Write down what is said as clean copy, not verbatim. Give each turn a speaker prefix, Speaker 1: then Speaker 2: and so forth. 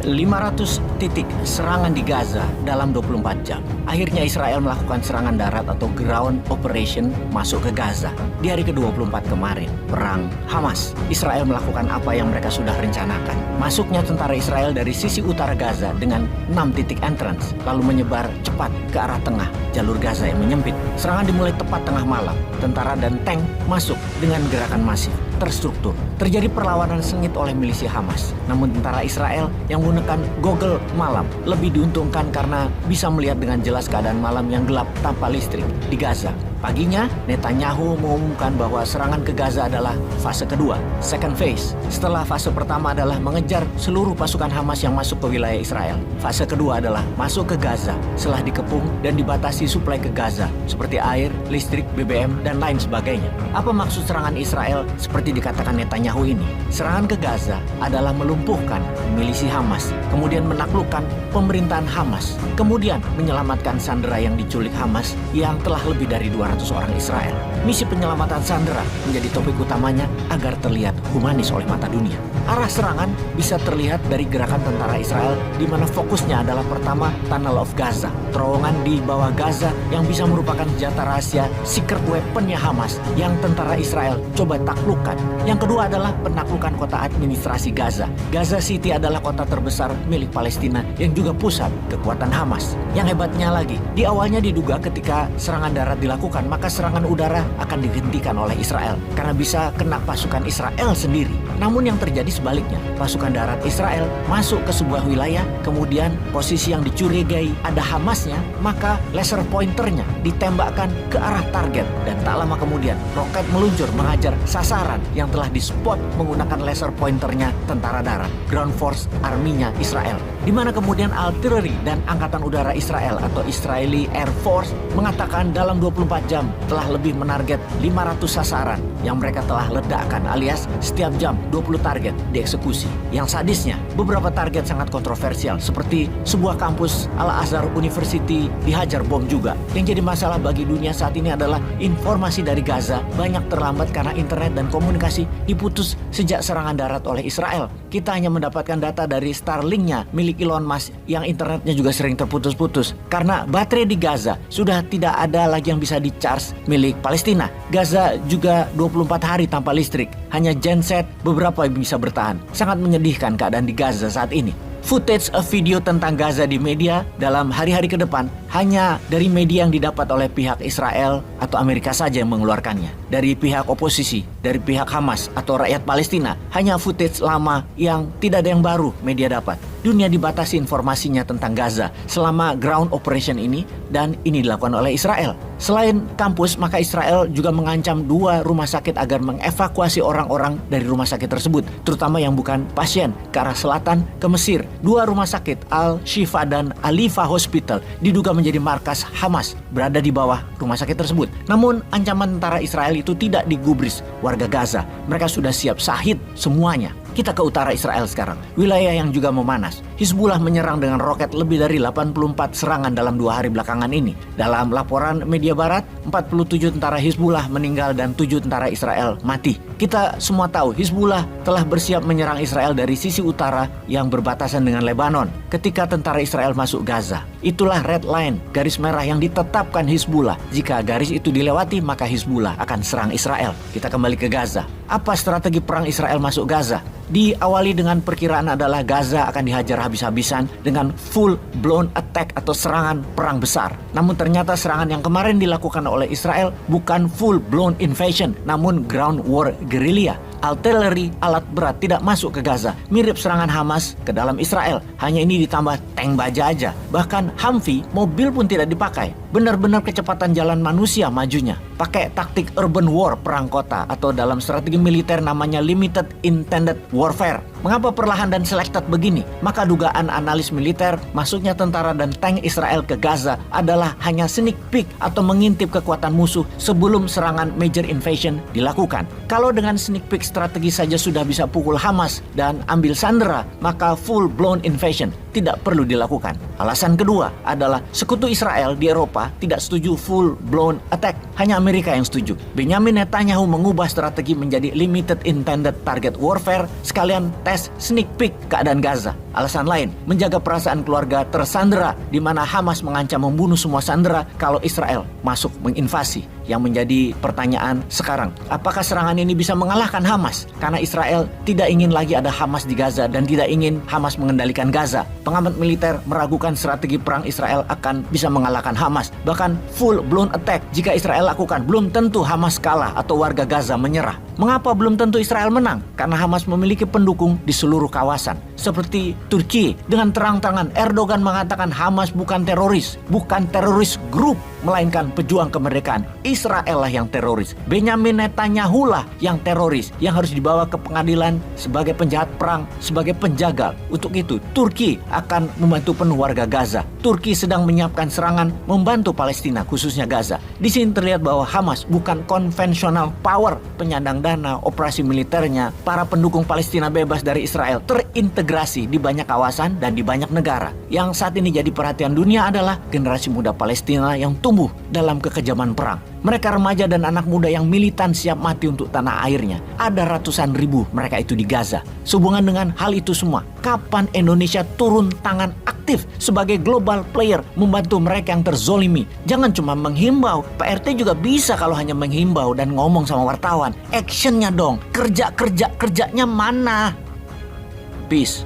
Speaker 1: 500 titik serangan di Gaza dalam 24 jam. Akhirnya Israel melakukan serangan darat atau ground operation masuk ke Gaza. Di hari ke-24 kemarin, perang Hamas. Israel melakukan apa yang mereka sudah rencanakan. Masuknya tentara Israel dari sisi utara Gaza dengan 6 titik entrance, lalu menyebar cepat ke arah tengah jalur Gaza yang menyempit. Serangan dimulai tepat tengah malam. Tentara dan tank masuk dengan gerakan masif, terstruktur. Terjadi perlawanan sengit oleh milisi Hamas. Namun tentara Israel yang menggunakan goggle malam lebih diuntungkan karena bisa melihat dengan jelas keadaan malam yang gelap tanpa listrik di Gaza. Paginya, Netanyahu mengumumkan bahwa serangan ke Gaza adalah fase kedua, second phase. Setelah fase pertama adalah mengejar seluruh pasukan Hamas yang masuk ke wilayah Israel. Fase kedua adalah masuk ke Gaza setelah dikepung dan dibatasi suplai ke Gaza, seperti air, listrik, BBM, dan lain sebagainya. Apa maksud serangan Israel seperti dikatakan Netanyahu ini? Serangan ke Gaza adalah melumpuhkan milisi Hamas, kemudian menaklukkan pemerintahan Hamas, kemudian menyelamatkan sandera yang diculik Hamas yang telah lebih dari 200 orang Israel. Misi penyelamatan sandera menjadi topik utamanya agar terlihat humanis oleh mata dunia. Arah serangan bisa terlihat dari gerakan tentara Israel di mana fokusnya adalah pertama Tunnel of Gaza, terowongan di bawah Gaza yang bisa merupakan senjata rahasia secret weaponnya Hamas yang tentara Israel coba taklukkan. Yang kedua adalah penaklukan kota administrasi Gaza. Gaza City adalah kota terbesar milik Palestina yang juga pusat kekuatan Hamas. Yang hebatnya lagi, di awalnya diduga ketika serangan darat dilakukan, maka serangan udara akan dihentikan oleh Israel karena bisa kena pasukan Israel sendiri. Namun yang terjadi sebaliknya, pasukan darat Israel masuk ke sebuah wilayah, kemudian posisi yang dicurigai ada Hamasnya, maka laser pointernya ditembakkan ke arah target dan tak lama kemudian roket meluncur mengajar sasaran yang telah dispot menggunakan laser pointernya tentara darat, ground force arminya Israel. Di mana kemudian artillery dan angkatan udara Israel atau Israeli Air Force mengatakan dalam 24 jam telah lebih menarget 500 sasaran yang mereka telah ledakkan, alias setiap jam 20 target dieksekusi. Yang sadisnya, beberapa target sangat kontroversial seperti sebuah kampus Al-Azhar University dihajar bom juga. Yang jadi masalah bagi dunia saat ini adalah informasi dari Gaza banyak terlambat karena internet dan komunikasi diputus sejak serangan darat oleh Israel. Kita hanya mendapatkan data dari Starlink-nya milik Elon Musk yang internetnya juga sering terputus-putus karena baterai di Gaza sudah tidak ada lagi yang bisa di-charge milik Palestina. Gaza juga 24 hari tanpa listrik, hanya genset beberapa yang bisa bertahan. Sangat menyedihkan keadaan di Gaza saat ini. Footage video tentang Gaza di media dalam hari-hari ke depan hanya dari media yang didapat oleh pihak Israel atau Amerika saja yang mengeluarkannya. Dari pihak oposisi, dari pihak Hamas atau rakyat Palestina, hanya footage lama yang tidak ada yang baru media dapat. Dunia dibatasi informasinya tentang Gaza selama ground operation ini, dan ini dilakukan oleh Israel. Selain kampus, maka Israel juga mengancam 2 rumah sakit agar mengevakuasi orang-orang dari rumah sakit tersebut, terutama yang bukan pasien, ke arah selatan ke Mesir. 2 rumah sakit, Al-Shifa dan Al-Lifa Hospital, diduga menjadi markas Hamas, berada di bawah rumah sakit tersebut. Namun ancaman tentara Israel itu tidak digubris warga Gaza. Mereka sudah siap syahid semuanya. Kita ke utara Israel sekarang, wilayah yang juga memanas. Hizbullah menyerang dengan roket lebih dari 84 serangan dalam 2 hari belakangan ini. Dalam laporan media barat, 47 tentara Hizbullah meninggal dan 7 tentara Israel mati. Kita semua tahu Hizbullah telah bersiap menyerang Israel dari sisi utara yang berbatasan dengan Lebanon ketika tentara Israel masuk Gaza. Itulah red line, garis merah yang ditetapkan Hizbullah. Jika garis itu dilewati, maka Hizbullah akan serang Israel. Kita kembali ke Gaza. Apa strategi perang Israel masuk Gaza? Diawali dengan perkiraan adalah Gaza akan dihajar habis-habisan dengan full blown attack atau serangan perang besar. Namun ternyata serangan yang kemarin dilakukan oleh Israel bukan full blown invasion, namun ground war guerrilla. Artillery, alat berat tidak masuk ke Gaza, mirip serangan Hamas ke dalam Israel. Hanya ini ditambah tank baja aja. Bahkan Humvee, mobil pun tidak dipakai. Benar-benar kecepatan jalan manusia majunya. Pakai taktik urban war, perang kota, atau dalam strategi militer namanya limited intended warfare. Mengapa perlahan dan selected begini? Maka dugaan analis militer masuknya tentara dan tank Israel ke Gaza adalah hanya sneak peek atau mengintip kekuatan musuh sebelum serangan major invasion dilakukan. Kalau dengan sneak peek strategi saja sudah bisa pukul Hamas dan ambil sandera, maka full blown invasion tidak perlu dilakukan. Alasan kedua adalah sekutu Israel di Eropa Eropa tidak setuju full blown attack. Hanya Amerika yang setuju. Benjamin Netanyahu mengubah strategi menjadi limited intended target warfare sekalian tes sneak peek keadaan Gaza. Alasan lain, menjaga perasaan keluarga tersandera di mana Hamas mengancam membunuh semua sandera kalau Israel masuk menginvasi. Yang menjadi pertanyaan sekarang, apakah serangan ini bisa mengalahkan Hamas? Karena Israel tidak ingin lagi ada Hamas di Gaza dan tidak ingin Hamas mengendalikan Gaza. Pengamat militer meragukan strategi perang Israel akan bisa mengalahkan Hamas. Bahkan full blown attack jika Israel lakukan, belum tentu Hamas kalah atau warga Gaza menyerah. Mengapa belum tentu Israel menang? Karena Hamas memiliki pendukung di seluruh kawasan. Seperti Turki, dengan terang-terangan Erdogan mengatakan Hamas bukan teroris grup, melainkan pejuang kemerdekaan. Israel lah yang teroris. Benjamin Netanyahu lah yang teroris, yang harus dibawa ke pengadilan sebagai penjahat perang, sebagai penjagal. Untuk itu, Turki akan membantu penuh warga Gaza. Turki sedang menyiapkan serangan membantu Palestina, khususnya Gaza. Di sini terlihat bahwa Hamas bukan konvensional power, penyandang dana, operasi militernya, para pendukung Palestina bebas dari Israel terintegrasi di banyak kawasan dan di banyak negara. Yang saat ini jadi perhatian dunia adalah generasi muda Palestina yang tumbuh dalam kekejaman perang. Mereka remaja dan anak muda yang militan siap mati untuk tanah airnya. Ada ratusan ribu mereka itu di Gaza. Sehubungan dengan hal itu semua, kapan Indonesia turun tangan aktif sebagai global player membantu mereka yang terzolimi? Jangan cuma menghimbau. PRT juga bisa kalau hanya menghimbau dan ngomong sama wartawan. Actionnya dong. Kerjanya mana? Peace.